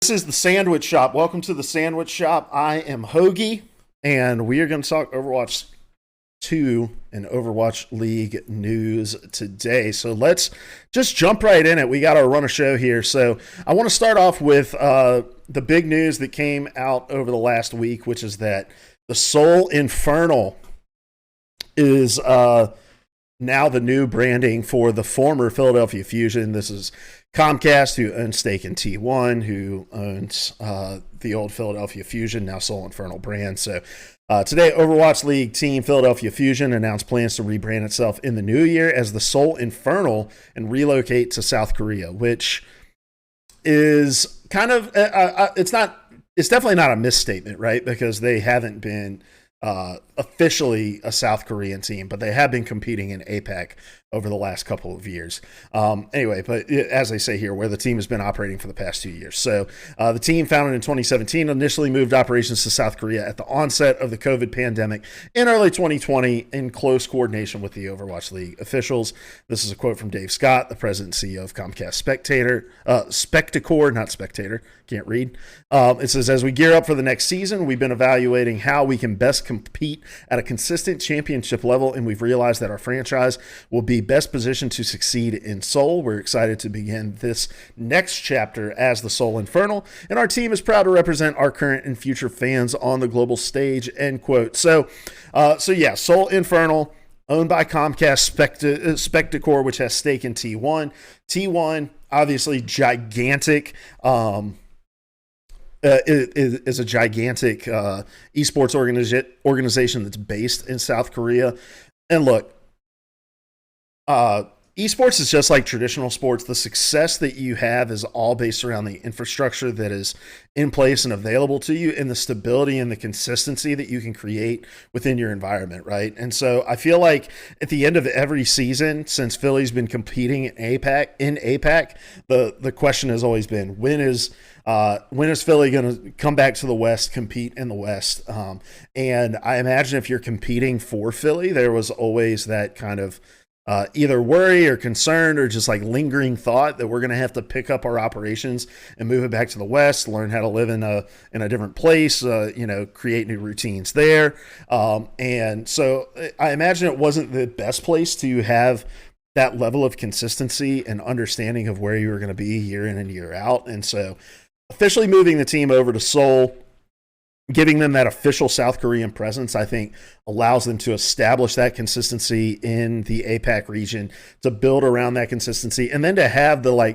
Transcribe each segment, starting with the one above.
This is the Sandwich Shop. Welcome to the Sandwich Shop. I am Hoagie, and we are going to talk Overwatch 2 and Overwatch League news today. So let's just jump right in it. We got our run of show here. So I want to start off with the big news that came out over the last week, which is that the Seoul Infernal is now the new branding for the former Philadelphia Fusion. This is Comcast, who owns stake in T1, who owns the old Philadelphia Fusion, now Seoul Infernal brand. So today, Overwatch League team Philadelphia Fusion announced plans to rebrand itself in the new year as the Seoul Infernal and relocate to South Korea, which is kind of it's definitely not a misstatement, right? Because they haven't been officially a South Korean team, but they have been competing in APAC over the last couple of years. Anyway, but as I say here, where the team has been operating for the past 2 years. So the team, founded in 2017, initially moved operations to South Korea at the onset of the COVID pandemic in early 2020 in close coordination with the Overwatch League officials. This is a quote from Dave Scott, the president and CEO of Comcast Spectacor, not Spectator, can't read. It says, as we gear up for the next season, we've been evaluating how we can best compete at a consistent championship level, and we've realized that our franchise will be best positioned to succeed in Seoul. We're excited to begin this next chapter as the Seoul Infernal, and our team is proud to represent our current and future fans on the global stage, end quote. So yeah, Seoul Infernal, owned by Comcast Spectacor, which has stake in T1. T1, obviously gigantic, is a gigantic esports organization that's based in South Korea. And look, esports is just like traditional sports. The success that you have is all based around the infrastructure that is in place and available to you, and the stability and the consistency that you can create within your environment, right? And so I feel like at the end of every season, since Philly's been competing in APAC, the question has always been, when is Philly going to come back to the West, compete in the West? And I imagine if you're competing for Philly, there was always that kind of either worry or concern or just like lingering thought that we're going to have to pick up our operations and move it back to the West, learn how to live in a different place, create new routines there. And so I imagine it wasn't the best place to have that level of consistency and understanding of where you were going to be year in and year out. And so officially moving the team over to Seoul, giving them that official South Korean presence, I think allows them to establish that consistency in the APAC region, to build around that consistency, and then to have the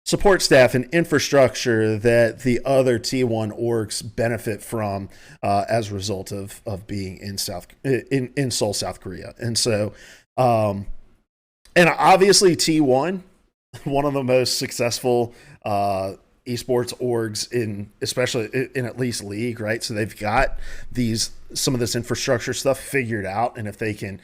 support staff and infrastructure that the other T1 orgs benefit from as a result of being in Seoul, South Korea. And so, and obviously T1, one of the most successful esports orgs especially in at least League, right? So they've got some of this infrastructure stuff figured out, and if they can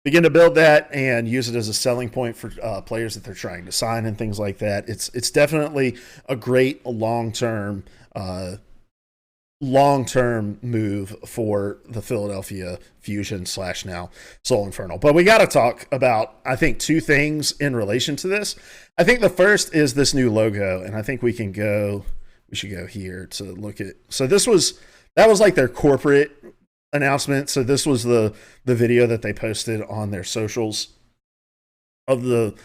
begin to build that and use it as a selling point for players that they're trying to sign and things like that, it's definitely a great long-term move for the Philadelphia Fusion / now Seoul Infernal. But we got to talk about, I think, two things in relation to this. I think the first is this new logo, and I think we should go here to look at. So that was like their corporate announcement. So this was the video that they posted on their socials of the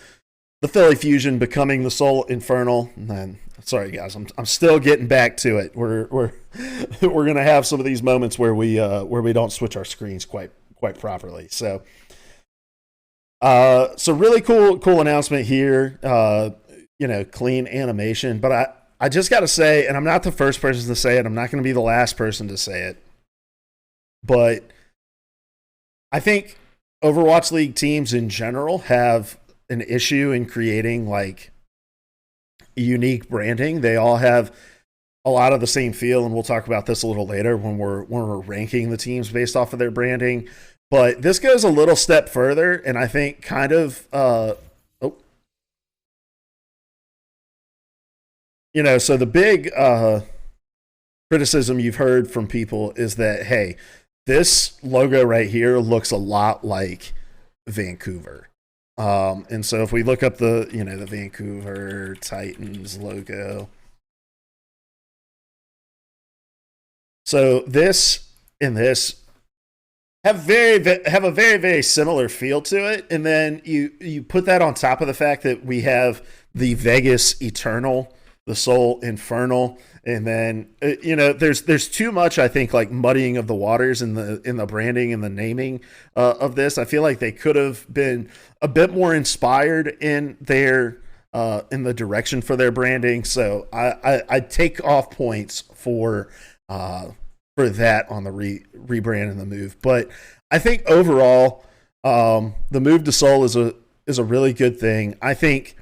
Philly Fusion becoming the Seoul Infernal. And then, sorry guys, I'm still getting back to it. We're gonna have some of these moments where we don't switch our screens quite properly. So really cool announcement here. Clean animation. But I just got to say, and I'm not the first person to say it, I'm not going to be the last person to say it, but I think Overwatch League teams in general have an issue in creating unique branding. They all have a lot of the same feel, and we'll talk about this a little later when we're ranking the teams based off of their branding. But this goes a little step further, and I think kind of so the big criticism you've heard from people is that, hey, this logo right here looks a lot like Vancouver. And so if we look up the Vancouver Titans logo, So this and this have a very similar feel to it, and then you put that on top of the fact that we have the Vegas Eternal, the Seoul Infernal, and then there's too much, I think, like muddying of the waters in the branding and the naming of this. I feel like they could have been a bit more inspired in their in the direction for their branding. So I take off points for that on the rebrand and the move. But I think overall, the move to Seoul is a really good thing. I think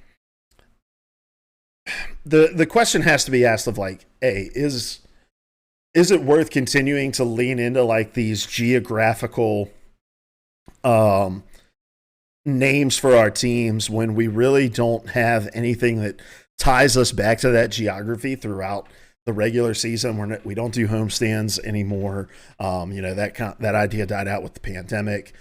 the question has to be asked of like, hey, is it worth continuing to lean into like these geographical names for our teams when we really don't have anything that ties us back to that geography throughout the regular season? We don't do homestands anymore. That idea died out with the pandemic.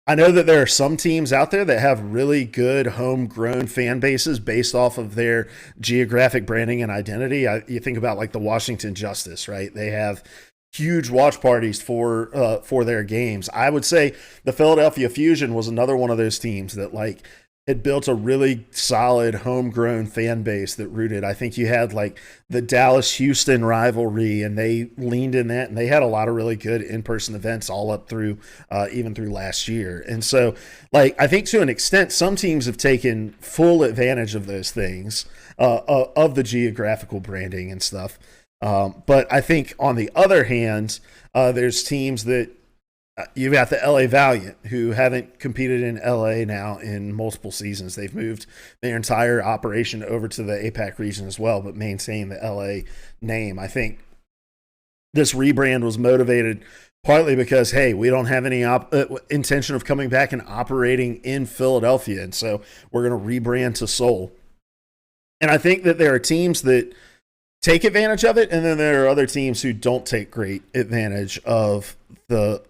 I know that there are some teams out there that have really good homegrown fan bases based off of their geographic branding and identity. You think about like the Washington Justice, right? They have huge watch parties for their games. I would say the Philadelphia Fusion was another one of those teams that like it built a really solid homegrown fan base that rooted. I think you had like the Dallas-Houston rivalry, and they leaned in that, and they had a lot of really good in-person events all up through even through last year. And so, like, I think to an extent, some teams have taken full advantage of those things, of the geographical branding and stuff. But I think on the other hand, there's teams that you've got the LA Valiant, who haven't competed in LA now in multiple seasons. They've moved their entire operation over to the APAC region as well, but maintain the LA name. I think this rebrand was motivated partly because, hey, we don't have any intention of coming back and operating in Philadelphia, and so we're going to rebrand to Seoul. And I think that there are teams that take advantage of it, and then there are other teams who don't take great advantage of the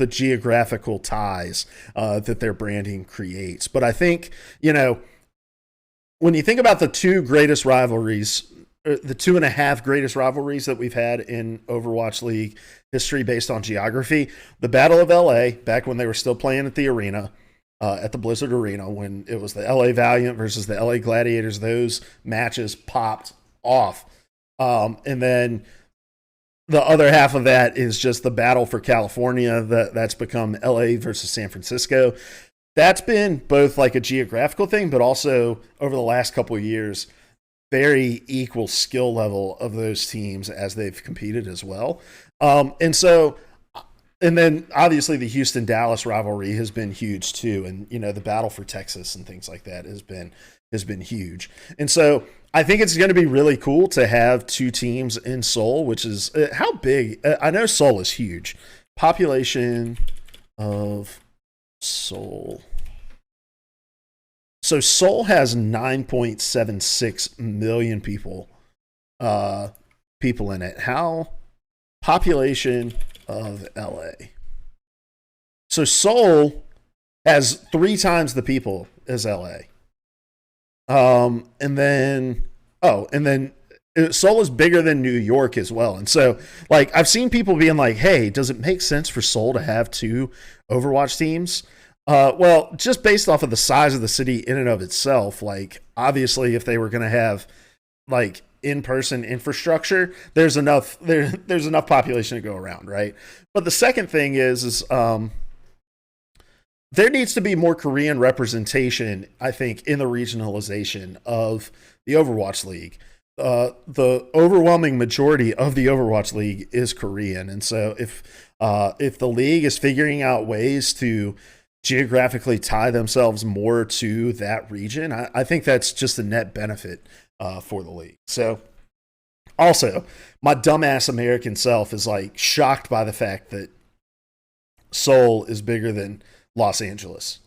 geographical ties that their branding creates. But I think, when you think about the two greatest rivalries, the 2.5 greatest rivalries that we've had in Overwatch League history based on geography, the Battle of LA, back when they were still playing at the arena, at the Blizzard Arena, when it was the LA Valiant versus the LA Gladiators, those matches popped off. And then the other half of that is just the battle for California that's become LA versus San Francisco. That's been both like a geographical thing, but also over the last couple of years, very equal skill level of those teams as they've competed as well. And then obviously the Houston Dallas rivalry has been huge too. And, the battle for Texas and things like that has been huge. And so I think it's going to be really cool to have two teams in Seoul, which is how big. I know Seoul is huge. Population of Seoul. So Seoul has 9.76 million people in it. How population of LA. So Seoul has 3 times the people as LA. And then Seoul is bigger than New York as well. And so, like, I've seen people being like, hey, does it make sense for Seoul to have 2 Overwatch teams? Well, just based off of the size of the city in and of itself, like, obviously, if they were going to have, like, in-person infrastructure, there's enough population to go around, right? But the second thing is there needs to be more Korean representation, I think, in the regionalization of the Overwatch League. The overwhelming majority of the Overwatch League is Korean, and so if the league is figuring out ways to geographically tie themselves more to that region, I think that's just a net benefit for the league. So, also, my dumbass American self is like shocked by the fact that Seoul is bigger than Los Angeles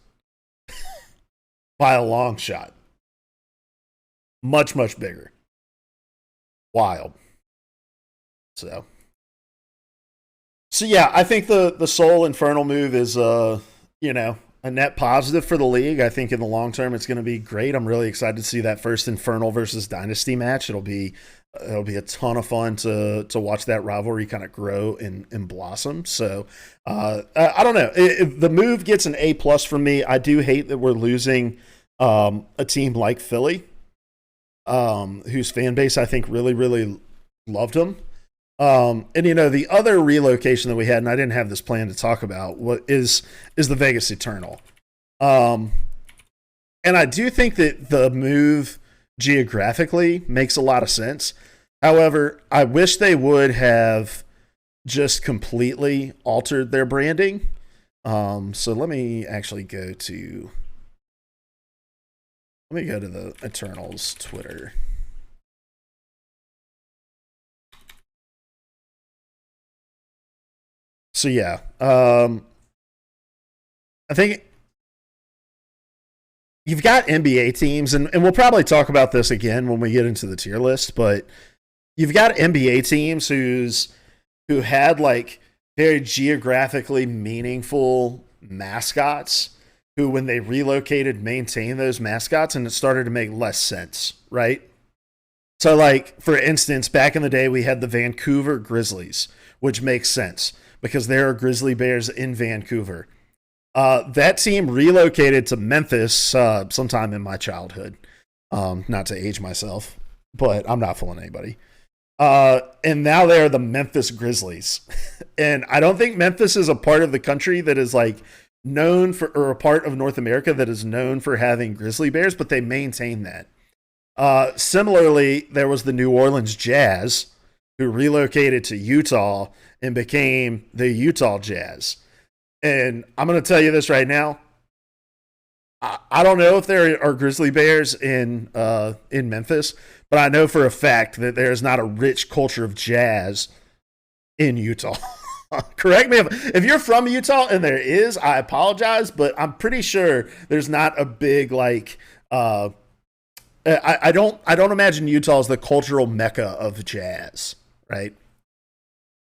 by a long shot. Much bigger. Wild. So yeah, I think the Seoul Infernal move is a net positive for the league. I think in the long term, it's going to be great. I'm really excited to see that first Infernal versus Dynasty match. It'll be a ton of fun to watch that rivalry kind of grow and blossom. So I don't know. The move gets an A+ from me. I do hate that we're losing a team like Philly, whose fan base I think really, really loved him. And the other relocation that we had, and I didn't have this plan to talk about, is the Vegas Eternal. And I do think that the move geographically makes a lot of sense. However, I wish they would have just completely altered their branding. So let me actually go to the Eternals Twitter. So yeah, I think you've got NBA teams, and we'll probably talk about this again when we get into the tier list, but you've got NBA teams who had like very geographically meaningful mascots who, when they relocated, maintained those mascots, and it started to make less sense, right? So like, for instance, back in the day, we had the Vancouver Grizzlies, which makes sense because there are grizzly bears in Vancouver. That team relocated to Memphis sometime in my childhood. Not to age myself, but I'm not fooling anybody. And now they are the Memphis Grizzlies. And I don't think Memphis is a part of the country that is like known for, or a part of North America that is known for having grizzly bears, but they maintain that. Similarly, there was the New Orleans Jazz, who relocated to Utah and became the Utah Jazz. And I'm going to tell you this right now. I don't know if there are grizzly bears in Memphis, but I know for a fact that there is not a rich culture of jazz in Utah. Correct me if you're from Utah and there is, I apologize, but I'm pretty sure there's not a big like. I don't imagine Utah is the cultural mecca of jazz, right?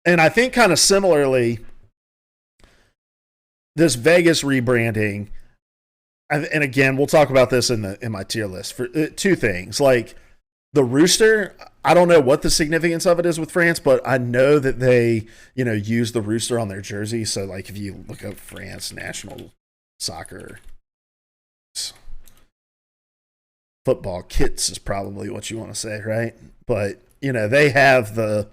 And I think kind of similarly, this Vegas rebranding, and again, we'll talk about this in my tier list for two things. Like the rooster, I don't know what the significance of it is with France, but I know that they, use the rooster on their jersey. So like if you look up France national soccer football kits is probably what you want to say, right? But they have the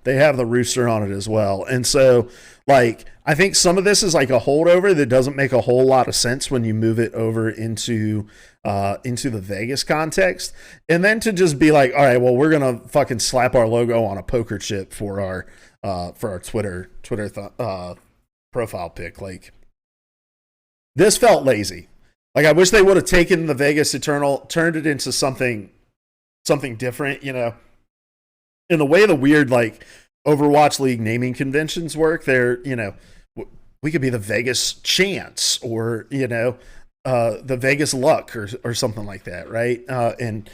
they have the rooster on it as well. And so, like, I think some of this is like a holdover that doesn't make a whole lot of sense when you move it over into the Vegas context. And then to just be like, all right, well, we're going to fucking slap our logo on a poker chip for our Twitter profile pic. Like, this felt lazy. Like, I wish they would have taken the Vegas Eternal, turned it into something different, in the way the weird like Overwatch League naming conventions work. They're, we could be the Vegas Chance or, the Vegas Luck or something like that, right? And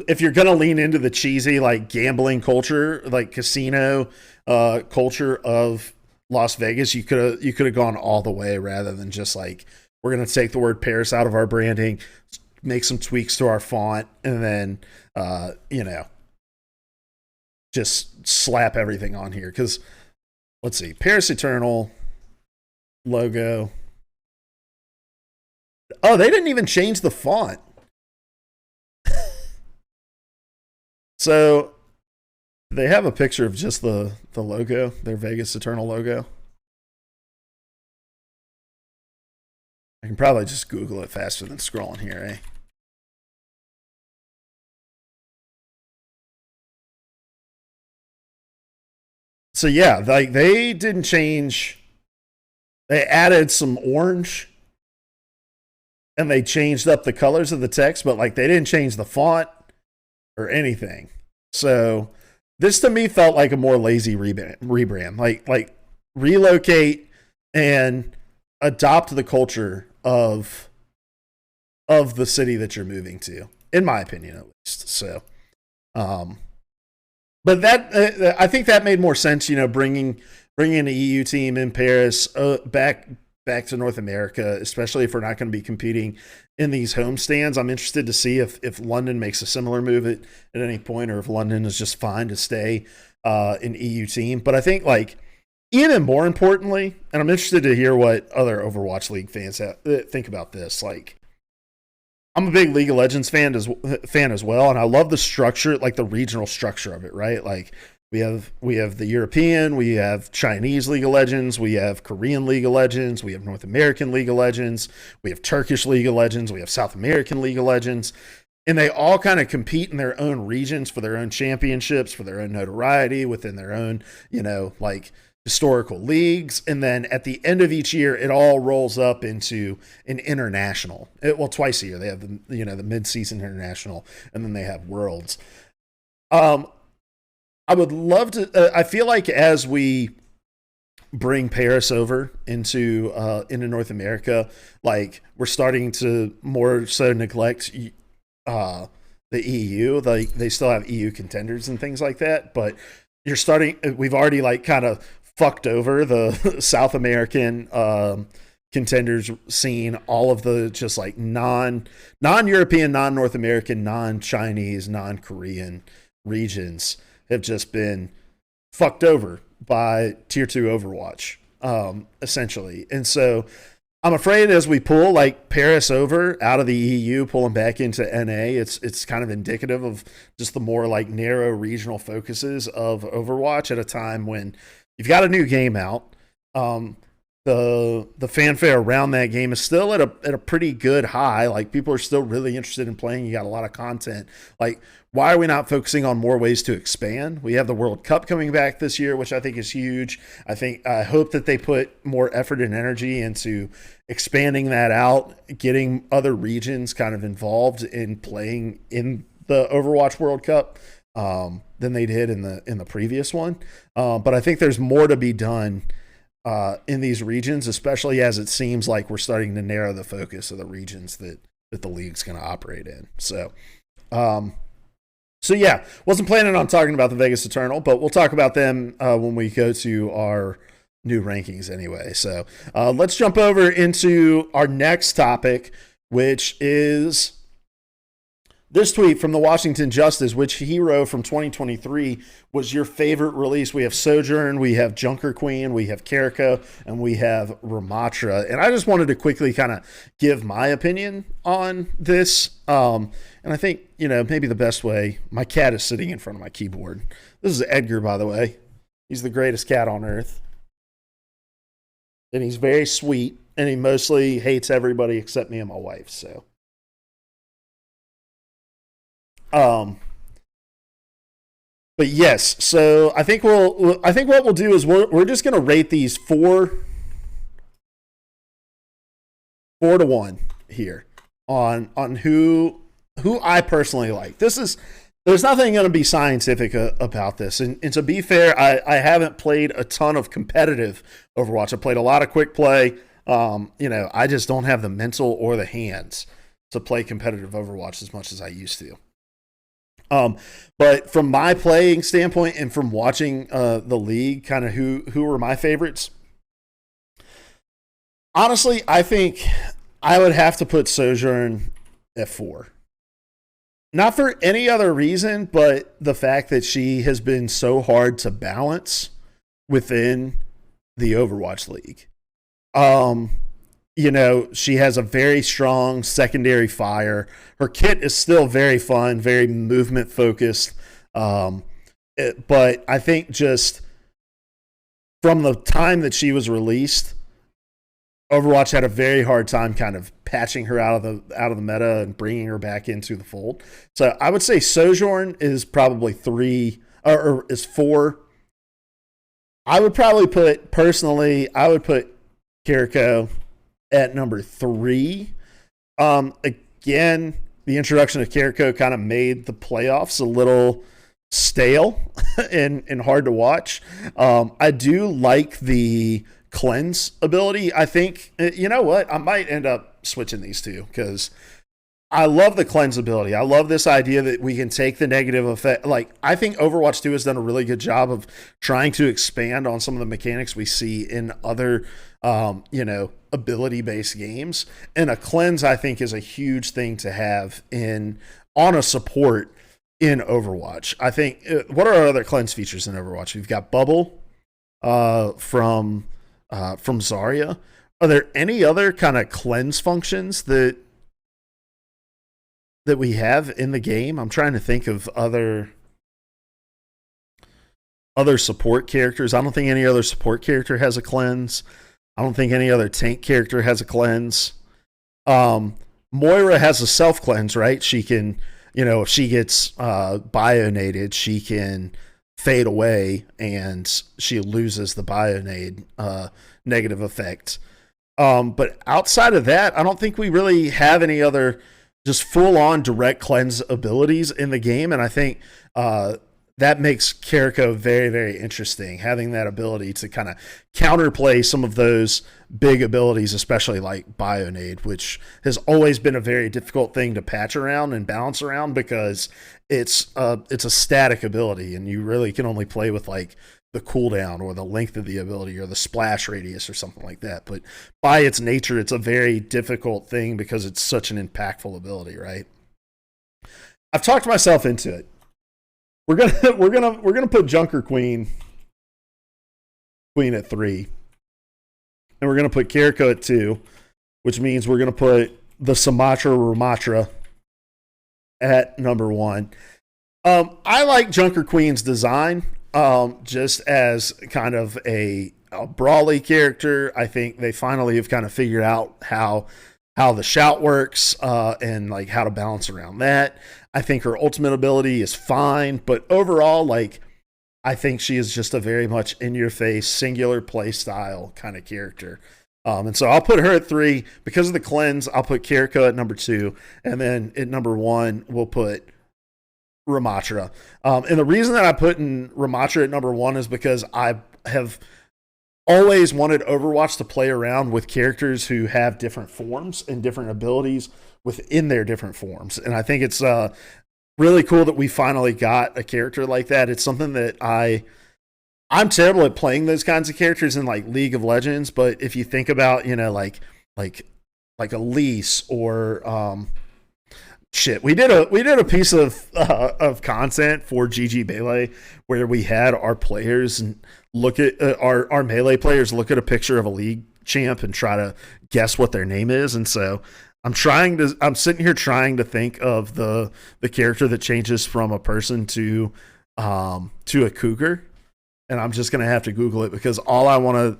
if you're going to lean into the cheesy like gambling culture, like casino culture of Las Vegas, you could have gone all the way rather than just like, we're going to take the word Paris out of our branding, make some tweaks to our font, and then, just slap everything on here. Because let's see, Paris Eternal logo. Oh, they didn't even change the font. So they have a picture of just the logo, their Vegas Eternal logo. I can probably just Google it faster than scrolling here, eh? So yeah, like they didn't change. They added some orange and they changed up the colors of the text, but like they didn't change the font or anything. So this to me felt like a more lazy rebrand. Like relocate and adopt the culture of the city that you're moving to, in my opinion at least. So but that I think that made more sense, bringing bringing an EU team in Paris back to North America, especially if we're not going to be competing in these home stands. I'm interested to see if London makes a similar move at any point, or if London is just fine to stay an EU team. But I think, like, even more importantly, and I'm interested to hear what other Overwatch League fans think about this. Like, I'm a big League of Legends fan as well, and I love the structure, like the regional structure of it, right? Like, we have the European, we have Chinese League of Legends, we have Korean League of Legends, we have North American League of Legends, we have Turkish League of Legends, we have South American League of Legends, and they all kind of compete in their own regions for their own championships, for their own notoriety within their own, like, historical leagues. And then at the end of each year, it all rolls up into an international. Twice a year they have the mid-season international, and then they have Worlds. I would love to. I feel like as we bring Paris over into North America, like, we're starting to more so neglect the EU. Like, they still have EU contenders and things like that, but we've already, like, kind of fucked over the South American contenders scene. All of the just, like, non-European, non-North American, non-Chinese, non-Korean regions have just been fucked over by Tier 2 Overwatch, essentially. And so I'm afraid as we pull, like, Paris over out of the EU, pull them back into NA, it's kind of indicative of just the more, like, narrow regional focuses of Overwatch at a time when you've got a new game out. The fanfare around that game is still at a pretty good high. Like, people are still really interested in playing. You got a lot of content. Like, why are we not focusing on more ways to expand? We have the World Cup coming back this year, which I think is huge. I hope that they put more effort and energy into expanding that out, getting other regions kind of involved in playing in the Overwatch World Cup than they did in the previous one. But I think there's more to be done in these regions, especially as it seems like we're starting to narrow the focus of the regions that the league's going to operate in. So yeah, wasn't planning on talking about the Vegas Eternal, but we'll talk about them when we go to our new rankings anyway. So let's jump over into our next topic, which is this tweet from the Washington Justice: which hero from 2023 was your favorite release? We have Sojourn, we have Junker Queen, we have Kiriko, and we have Ramatra. And I just wanted to quickly kind of give my opinion on this. And I think, maybe the best way, my cat is sitting in front of my keyboard. This is Edgar, by the way. He's the greatest cat on earth. And he's very sweet, and he mostly hates everybody except me and my wife, so. But yes, so I think what we'll do is we're just going to rate these 4-1 here on who I personally like. There's nothing going to be scientific about this. And to be fair, I haven't played a ton of competitive Overwatch. I played a lot of quick play. I just don't have the mental or the hands to play competitive Overwatch as much as I used to. But from my playing standpoint and from watching the league, kind of who were my favorites, honestly, I think I would have to put Sojourn at 4. Not for any other reason, but the fact that she has been so hard to balance within the Overwatch League. She has a very strong secondary fire. Her kit is still very fun, very movement focused. But I think just from the time that she was released, Overwatch had a very hard time kind of patching her out of the meta and bringing her back into the fold. So I would say Sojourn is probably 3 or is 4. I would put Kiriko at number 3. Again, the introduction of Kiriko kind of made the playoffs a little stale and hard to watch. I do like the cleanse ability. I think, you know what? I might end up switching these two because I love the cleanse ability. I love this idea that we can take the negative effect. Like, I think Overwatch 2 has done a really good job of trying to expand on some of the mechanics we see in other, ability based games. And a cleanse, I think, is a huge thing to have on a support in Overwatch. I think, what are our other cleanse features in Overwatch? We've got Bubble from Zarya. Are there any other kind of cleanse functions that we have in the game? I'm trying to think of other support characters. I don't think any other support character has a cleanse. I don't think any other tank character has a cleanse. Moira has a self cleanse, right? She can, if she gets bionaded, she can fade away and she loses the bionade negative effect. But outside of that, I don't think we really have any other just full-on direct cleanse abilities in the game, and I think that makes Kiriko very, very interesting, having that ability to kind of counterplay some of those big abilities, especially like Bionade, which has always been a very difficult thing to patch around and balance around because it's a static ability, and you really can only play with like the cooldown or the length of the ability or the splash radius or something like that. But by its nature, it's a very difficult thing because it's such an impactful ability, right? I've talked myself into it. We're gonna put Junker Queen at 3. And we're gonna put Kiriko at 2, which means we're gonna put the Sumatra Ramatra at number 1. I like Junker Queen's design. Just as kind of a brawly character. I think they finally have kind of figured out how the shout works and like how to balance around that. I think her ultimate ability is fine, but overall, like, I think she is just a very much in-your-face, singular play style kind of character. And so I'll put her at 3. Because of the cleanse, I'll put Kiriko at number 2, and then at number 1, we'll put Ramatra. And the reason that I put in Ramatra at number 1 is because I have always wanted Overwatch to play around with characters who have different forms and different abilities within their different forms. And I think it's really cool that we finally got a character like that. It's something that I'm terrible at playing those kinds of characters in like League of Legends, but if you think about, like Elise or we did a piece of content for GG Melee where we had our players and look at our Melee players look at a picture of a League champ and try to guess what their name is. And so I'm sitting here trying to think of the character that changes from a person to a cougar, and I'm just gonna have to Google it because our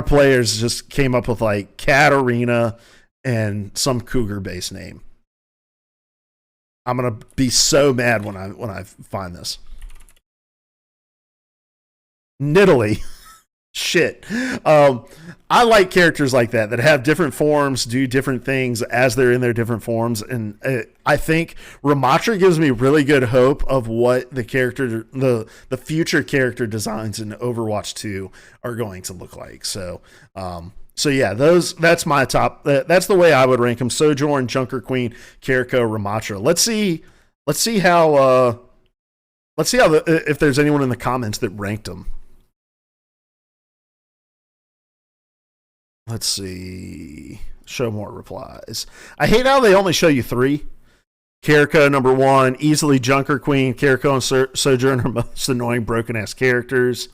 players just came up with like Katarina and some cougar based name. I'm gonna be so mad when I find this. Nidalee. Shit. I like characters like that have different forms, do different things as they're in their different forms, and I think Ramatra gives me really good hope of what the future character designs in Overwatch 2 are going to look like. So yeah, that's my top. That's the way I would rank them: Sojourn, Junker Queen, Kiriko, Ramatra. Let's see how if there's anyone in the comments that ranked them. Let's see. Show more replies. I hate how they only show you 3. Kiriko, number 1. Easily Junker Queen. Kiriko and Sojourn are most annoying broken-ass characters.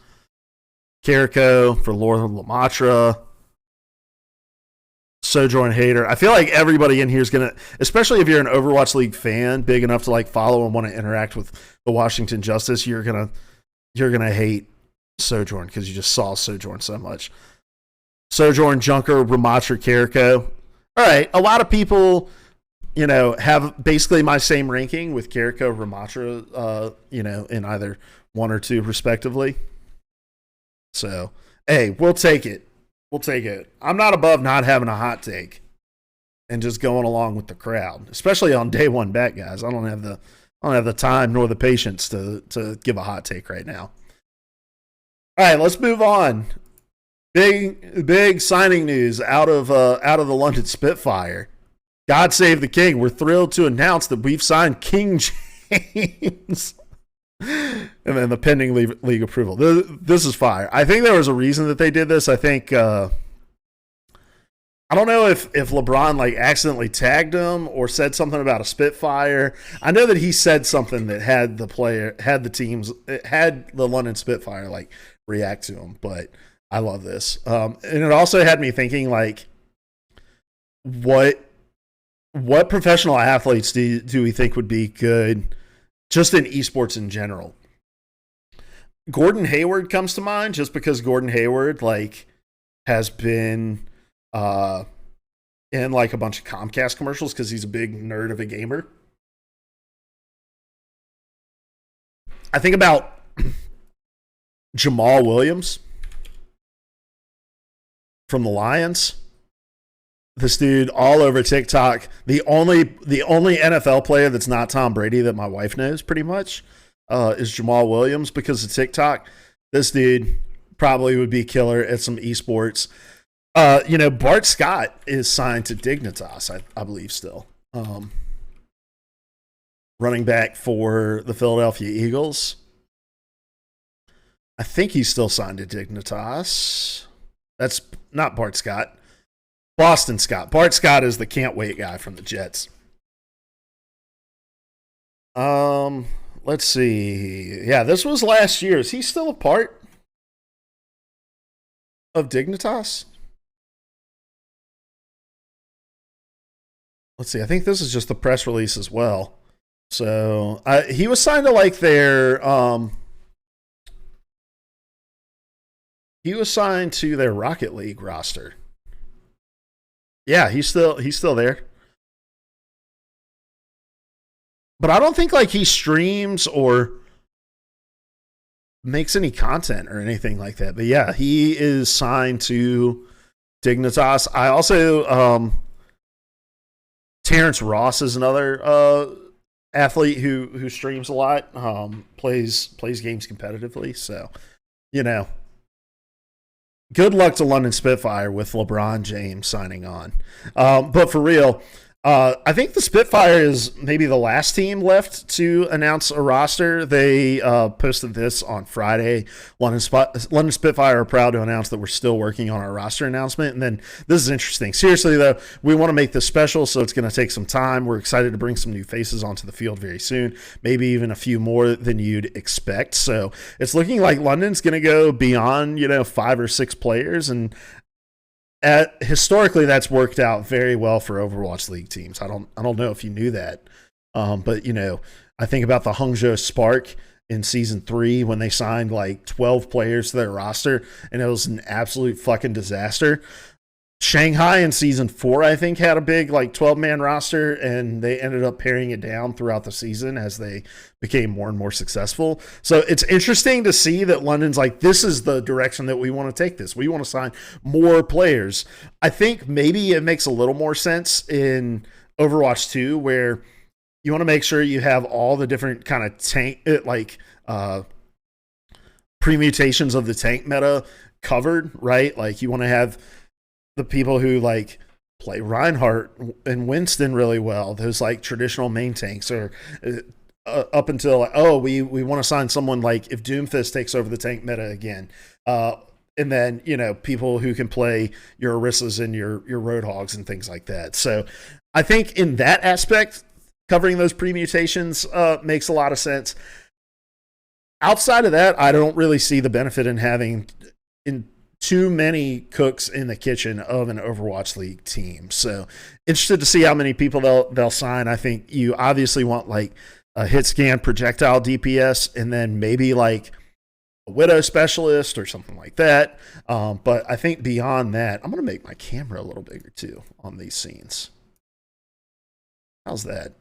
Kiriko for Lord of Lamatra. Sojourn hater. I feel like everybody in here is going to, especially if you're an Overwatch League fan, big enough to like follow and want to interact with the Washington Justice, you're going to hate Sojourn because you just saw Sojourn so much. Sojourn, Junker, Ramatra, Kiriko. All right, a lot of people, have basically my same ranking with Kiriko, Ramatra, in either 1 or 2 respectively. So, hey, we'll take it. We'll take it. I'm not above not having a hot take and just going along with the crowd, especially on day 1 bet, guys. I don't have the time nor the patience to give a hot take right now. All right, let's move on. Big signing news out of the London Spitfire. God save the king. We're thrilled to announce that we've signed King James. And then the pending league approval. This is fire. I think there was a reason that they did this. I think I don't know if LeBron like accidentally tagged him or said something about a Spitfire. I know that he said something that had the London Spitfire like react to him. But I love this, and it also had me thinking like, what professional athletes do we think would be good just in esports in general? Gordon Hayward comes to mind just because Gordon Hayward like has been in like a bunch of Comcast commercials because he's a big nerd of a gamer. I think about Jamal Williams from the Lions. This dude all over TikTok. The only NFL player that's not Tom Brady that my wife knows pretty much is Jamal Williams because of TikTok. This dude probably would be killer at some esports. Bart Scott is signed to Dignitas, I believe still. Running back for the Philadelphia Eagles. I think he's still signed to Dignitas. That's not Bart Scott. Boston Scott. Bart Scott is the can't wait guy from the Jets. Let's see. Yeah, this was last year. Is he still a part of Dignitas? Let's see. I think this is just the press release as well. So he was signed to like their he was signed to their Rocket League roster. Yeah, he's still there. But I don't think like he streams or makes any content or anything like that. But yeah, he is signed to Dignitas. I also Terrence Ross is another athlete who streams a lot, plays games competitively. So, good luck to London Spitfire with LeBron James signing on. But for real, I think the Spitfire is maybe the last team left to announce a roster. They posted this on Friday. London Spitfire are proud to announce that we're still working on our roster announcement. And then this is interesting. Seriously, though, we want to make this special, so it's going to take some time. We're excited to bring some new faces onto the field very soon, maybe even a few more than you'd expect. So it's looking like London's going to go beyond 5 or 6 players, and historically, that's worked out very well for Overwatch League teams. I don't know if you knew that, but I think about the Hangzhou Spark in season 3 when they signed like 12 players to their roster, and it was an absolute fucking disaster. Shanghai in season 4, I think, had a big like 12-man roster, and they ended up paring it down throughout the season as they became more and more successful. So it's interesting to see that London's like, this is the direction that we want to take this. We want to sign more players. I think maybe it makes a little more sense in Overwatch 2, where you want to make sure you have all the different kind of tank, permutations of the tank meta covered, right? Like you want to have the people who like play Reinhardt and Winston really well, those like traditional main tanks, or up until like, we want to sign someone like if Doomfist takes over the tank meta again, and then people who can play your Orissas and your Roadhogs and things like that. So I think in that aspect, covering those permutations makes a lot of sense. Outside of that, I don't really see the benefit in having too many cooks in the kitchen of an Overwatch League team. So interested to see how many people they'll sign. I think you obviously want like a hit scan projectile DPS, and then maybe like a Widow specialist or something like that. But I think beyond that, I'm going to make my camera a little bigger too on these scenes. How's that?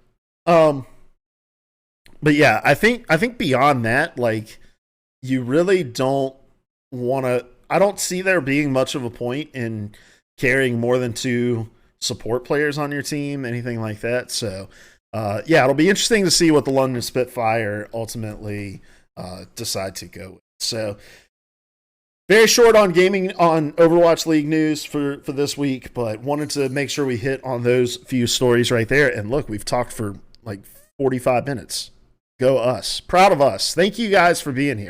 But yeah, I think beyond that, like you really don't want to. I don't see there being much of a point in carrying more than 2 support players on your team, anything like that. So, it'll be interesting to see what the London Spitfire ultimately decide to go with. So, Very short on gaming on Overwatch League news for this week, but wanted to make sure we hit on those few stories right there. And look, we've talked for like 45 minutes. Go us. Proud of us. Thank you guys for being here.